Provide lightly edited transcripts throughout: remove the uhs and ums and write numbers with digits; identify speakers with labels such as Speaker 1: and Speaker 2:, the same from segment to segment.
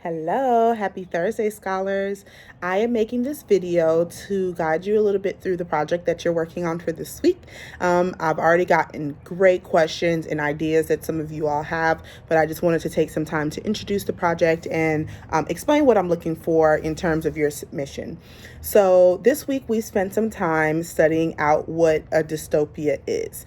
Speaker 1: Hello, happy Thursday, scholars. I am making this video to guide you a little bit through the project that you're working on for this week. I've already gotten great questions and ideas that some of you all have, but I just wanted to take some time to introduce the project and explain what I'm looking for in terms of your submission. So this week we spent some time studying out what a dystopia is.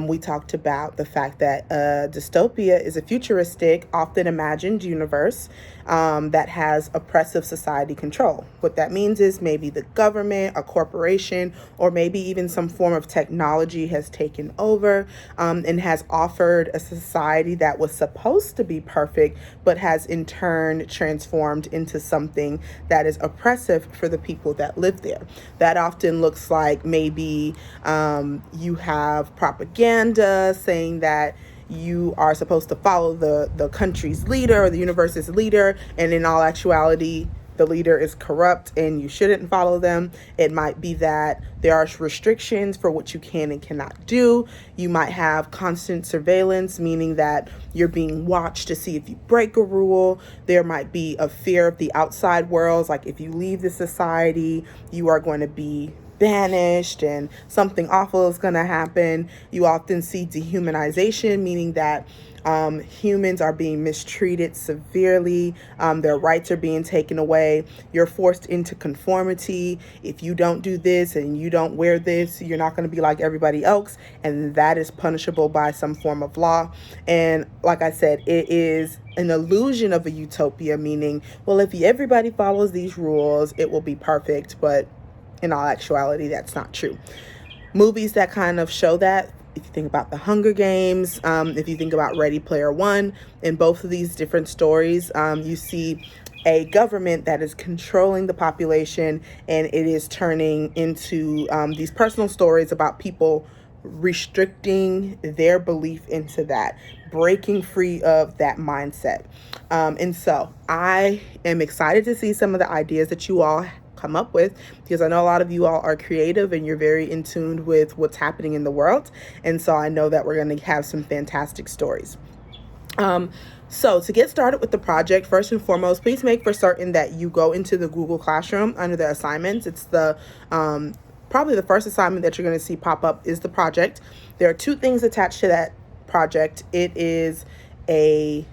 Speaker 1: We talked about the fact that a dystopia is a futuristic, often imagined universe that has oppressive society control. What that means is maybe the government, a corporation, or maybe even some form of technology has taken over and has offered a society that was supposed to be perfect, but has in turn transformed into something that is oppressive for the people that live there. That often looks like maybe you have propaganda saying that you are supposed to follow the country's leader or the universe's leader, and in all actuality, the leader is corrupt and you shouldn't follow them. It might be that there are restrictions for what you can and cannot do. You might have constant surveillance, meaning that you're being watched to see if you break a rule. There might be a fear of the outside worlds, like if you leave the society, you are going to be banished and something awful is going to happen. You often see dehumanization, meaning that humans are being mistreated severely. Their rights are being taken away. You're forced into conformity. If you don't do this and you don't wear this, you're not going to be like everybody else. And that is punishable by some form of law. And like I said, it is an illusion of a utopia, meaning, well, if everybody follows these rules, it will be perfect. But in all actuality, that's not true. Movies that kind of show that, if you think about The Hunger Games, if you think about Ready Player One, in both of these different stories, you see a government that is controlling the population, and it is turning into these personal stories about people restricting their belief into that, breaking free of that mindset. And so I am excited to see some of the ideas that you all come up with, because I know a lot of you all are creative and you're very in tune with what's happening in the world. And so I know that we're going to have some fantastic stories. So to get started with the project, first and foremost, please make for certain that you go into the Google Classroom under the assignments. It's the probably the first assignment that you're going to see pop up is the project. There are two things attached to that project. It is a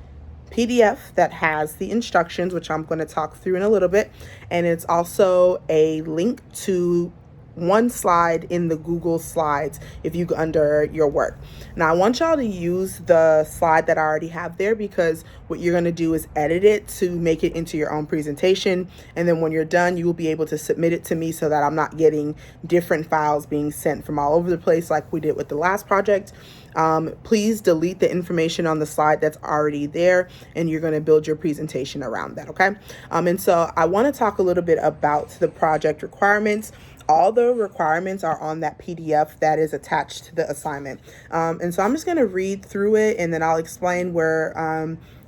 Speaker 1: PDF that has the instructions, which I'm going to talk through in a little bit, and it's also a link to one slide in the Google Slides if you go under your work. Now, I want y'all to use the slide that I already have there, because what you're going to do is edit it to make it into your own presentation, and then when you're done, you will be able to submit it to me so that I'm not getting different files being sent from all over the place like we did with the last project. Please delete the information on the slide that's already there, and you're going to build your presentation around that, okay? And so I want to talk a little bit about the project requirements. All the requirements are on that PDF that is attached to the assignment. And so I'm just going to read through it, and then I'll explain where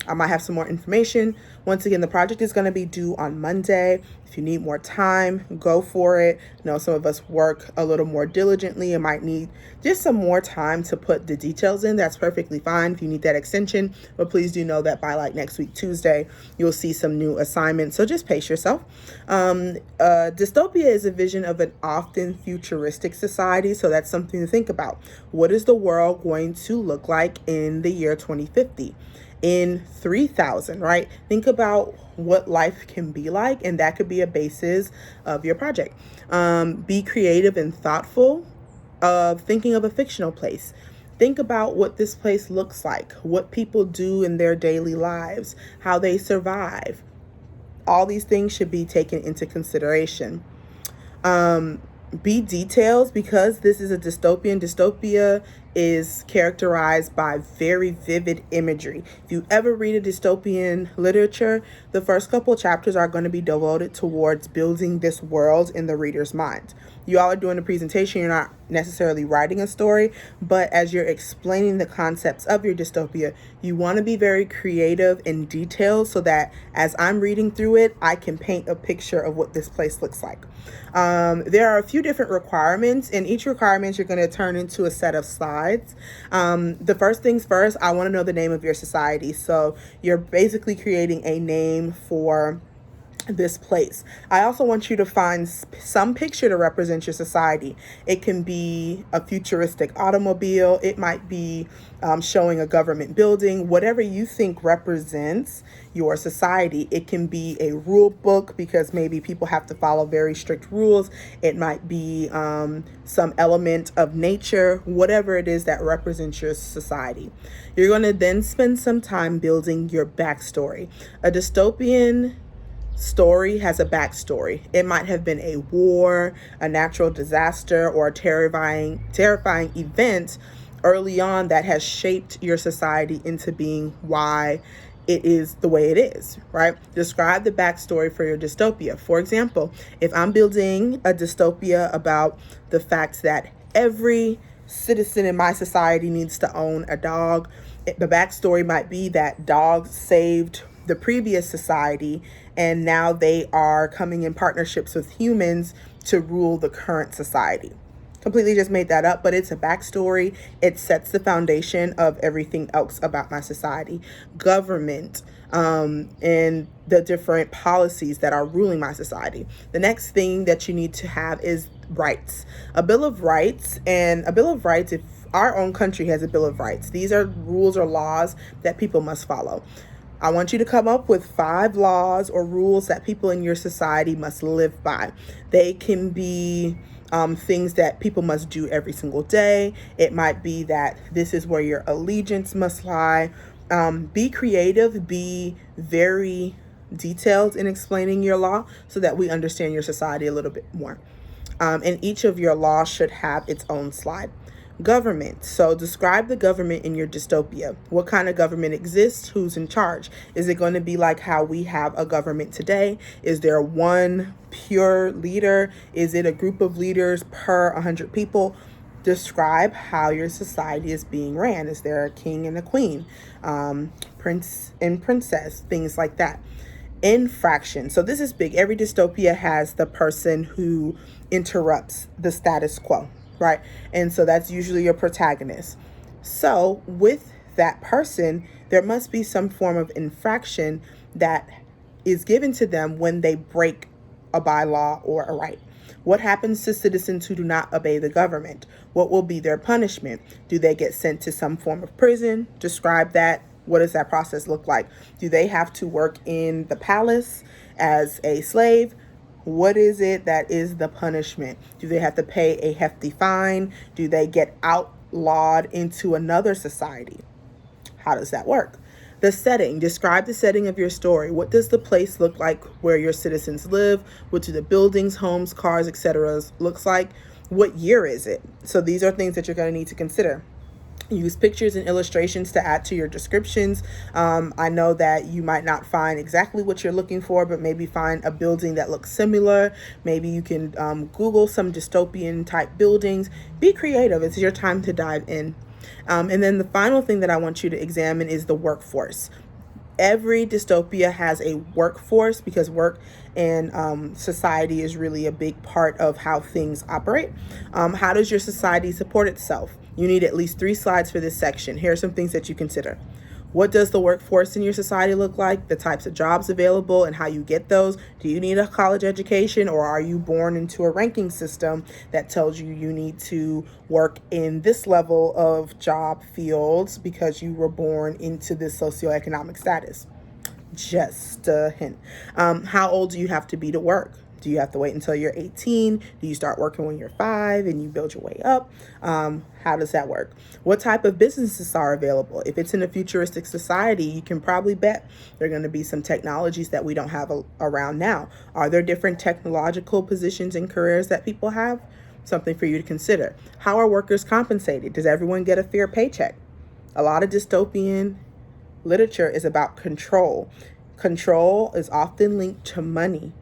Speaker 1: I might have some more information. Once again, the project is going to be due on Monday. If you need more time, go for it. You know, some of us work a little more diligently and might need just some more time to put the details in. That's perfectly fine if you need that extension. But please do know that by like next week, Tuesday, you'll see some new assignments. So just pace yourself. Dystopia is a vision of an often futuristic society. So that's something to think about. What is the world going to look like in the year 2050? In 3000, right? Think about what life can be like, and that could be a basis of your project. Be creative and thoughtful of thinking of a fictional place. Think about what this place looks like, what people do in their daily lives, how they survive. All these things should be taken into consideration. Be details, because this is a dystopian. Dystopia is characterized by very vivid imagery. If you ever read a dystopian literature, the first couple chapters are going to be devoted towards building this world in the reader's mind. You all are doing a presentation, you're not necessarily writing a story, but as you're explaining the concepts of your dystopia, you want to be very creative and detailed so that as I'm reading through it, I can paint a picture of what this place looks like. There are a few different requirements, and each requirement you're going to turn into a set of slides sides. The first things first, I want to know the name of your society. So you're basically creating a name for this place. I also want you to find some picture to represent your society. It can be a futuristic automobile. It might be showing a government building, whatever you think represents your society. It can be a rule book because maybe people have to follow very strict rules. It might be some element of nature, whatever it is that represents your society. You're going to then spend some time building your backstory. A dystopian story has a backstory. It might have been a war, a natural disaster, or a terrifying event early on that has shaped your society into being why it is the way it is, right? Describe the backstory for your dystopia. For example, if I'm building a dystopia about the fact that every citizen in my society needs to own a dog, the backstory might be that dogs saved the previous society and now they are coming in partnerships with humans to rule the current society. Completely just made that up, but it's a backstory. It sets the foundation of everything else about my society. Government, and the different policies that are ruling my society. The next thing that you need to have is rights. A Bill of Rights, if our own country has a Bill of Rights, these are rules or laws that people must follow. I want you to come up with 5 laws or rules that people in your society must live by. They can be things that people must do every single day. It might be that this is where your allegiance must lie. Be creative, be very detailed in explaining your law so that we understand your society a little bit more. And each of your laws should have its own slide. Government. So describe the government in your dystopia. What kind of government exists? Who's in charge? Is it going to be like how we have a government today? Is there one pure leader? Is it a group of leaders per 100 people? Describe how your society is being ran. Is there a king and a queen? Prince and princess, things like that. Infraction. So this is big. Every dystopia has the person who interrupts the status quo, right? And so that's usually your protagonist. So with that person, there must be some form of infraction that is given to them when they break a bylaw or a right. What happens to citizens who do not obey the government? What will be their punishment? Do they get sent to some form of prison? Describe that. What does that process look like? Do they have to work in the palace as a slave? What is it that is the punishment? Do they have to pay a hefty fine? Do they get outlawed into another society? How does that work? The setting. Describe the setting of your story. What does the place look like where your citizens live? What do the buildings, homes, cars, etc. looks like? What year is it? So these are things that you're going to need to consider. Use pictures and illustrations to add to your descriptions. I know that you might not find exactly what you're looking for, but maybe find a building that looks similar. Maybe you can Google some dystopian type buildings. Be creative. It's your time to dive in. And then the final thing that I want you to examine is the workforce. Every dystopia has a workforce because work and society is really a big part of how things operate. How does your society support itself? You need at least 3 slides for this section. Here are some things that you consider. What does the workforce in your society look like? The types of jobs available and how you get those. Do you need a college education, or are you born into a ranking system that tells you you need to work in this level of job fields because you were born into this socioeconomic status? Just a hint. How old do you have to be to work? Do you have to wait until you're 18? Do you start working when you're 5 and you build your way up? How does that work? What type of businesses are available? If it's in a futuristic society, you can probably bet there are going to be some technologies that we don't have around now. Are there different technological positions and careers that people have? Something for you to consider. How are workers compensated? Does everyone get a fair paycheck? A lot of dystopian literature is about control. Control is often linked to money.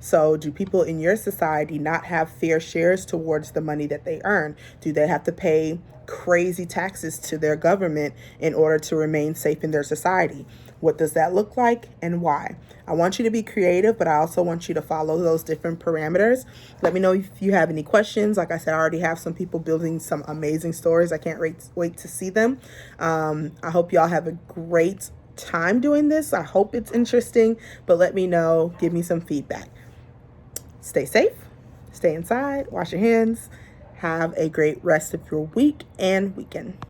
Speaker 1: So do people in your society not have fair shares towards the money that they earn? Do they have to pay crazy taxes to their government in order to remain safe in their society? What does that look like and why? I want you to be creative, but I also want you to follow those different parameters. Let me know if you have any questions. Like I said, I already have some people building some amazing stories. I can't wait to see them. I hope y'all have a great time doing this. I hope it's interesting, but let me know. Give me some feedback. Stay safe, stay inside, wash your hands. Have a great rest of your week and weekend.